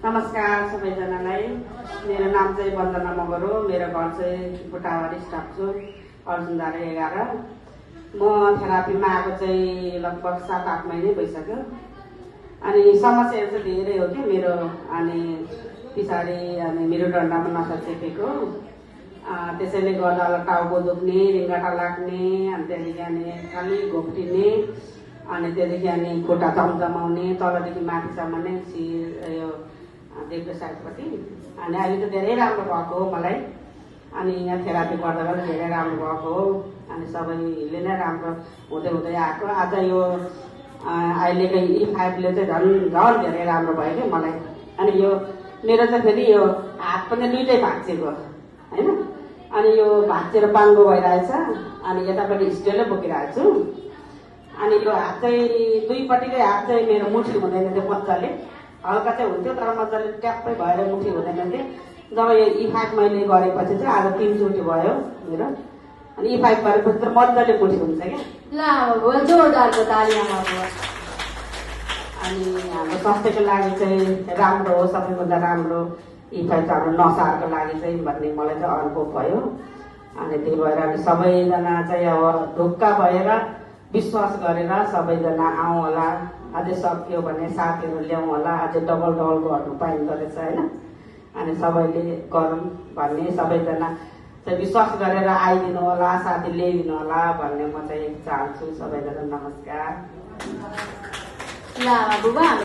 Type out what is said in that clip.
नमस्कार सबैजनालाई। मेरो नाम चाहिँ वन्दना मगर हो। मेरो घर चाहिँ बुटावारी स्टाफ छु, अर्जुनधारे 11। म थेरापीमा आएको चाहिँ लगभग 7-8 महिनै भइसक्यो। अनि समस्याहरू चाहिँ धेरै हो कि मेरो। अनि पछाडि मेरो डन्डामा नसा चेपेको, त्यसैले गर्दा टाउको दुख्ने, रिङ्गटा लाग्ने, अनि त्यहाँदेखि खालि घोप्टिने, अनि त्यहाँदेखि खुट्टा दमदमाउने, तलदेखि माथिसम्म नै यो देब्रे साइडपट्टि। अनि अहिले त धेरै राम्रो भएको हो मलाई। अनि यहाँ थेरापी गर्दा पनि धेरै राम्रो भएको हो। अनि सबैले नै राम्रो हुँदै हुँदै आएको। आज यो अहिलेको E5ले चाहिँ झन् धेरै राम्रो भयो कि मलाई। अनि यो मेरो चाहिँ फेरि यो हात पनि दुइटै भाँचिएको होइन। अनि यो भाँचेर बाङ्गो भइरहेछ। अनि यतापट्टि स्टेलै बोकिरहेको छु। अनि यो हात चाहिँ दुईपट्टिकै हात चाहिँ मेरो मुठी हुँदैन थियो मजाले। हल्का चाहिँ हुन्थ्यो तर मजाले ट्याप्पै भएर मुठी हुँदैन थियो। जब यो E5 मैले गरेपछि चाहिँ आज 3 चोटि भयो मेरो। अनि E5 गरेपछि चाहिँ मजाले मुठी हुन्छ क्या। ल जोरदारको तालियामा भयो। अनि हाम्रो स्वास्थ्यको लागि चाहिँ राम्रो हो, सबैभन्दा राम्रो E5 चाहिँ हाम्रो नसाहरूको लागि चाहिँ भन्ने मलाई चाहिँ अनुभव भयो। अनि त्यही भएर सबैजना चाहिँ अब ढुक्क भएर विश्वास गरेर सबैजना आउँ होला। अझै सक्यो भने साथीहरू ल्याउँ होला। अझै डबल गर्नु पाइँदो रहेछ होइन। अनि सबैले गरौँ भन्ने, सबैजना चाहिँ विश्वास गरेर आइदिनु होला, साथी ल्याइदिनु होला भन्ने म चाहिँ चाहन्छु। सबैजना नमस्कार। ल बुबा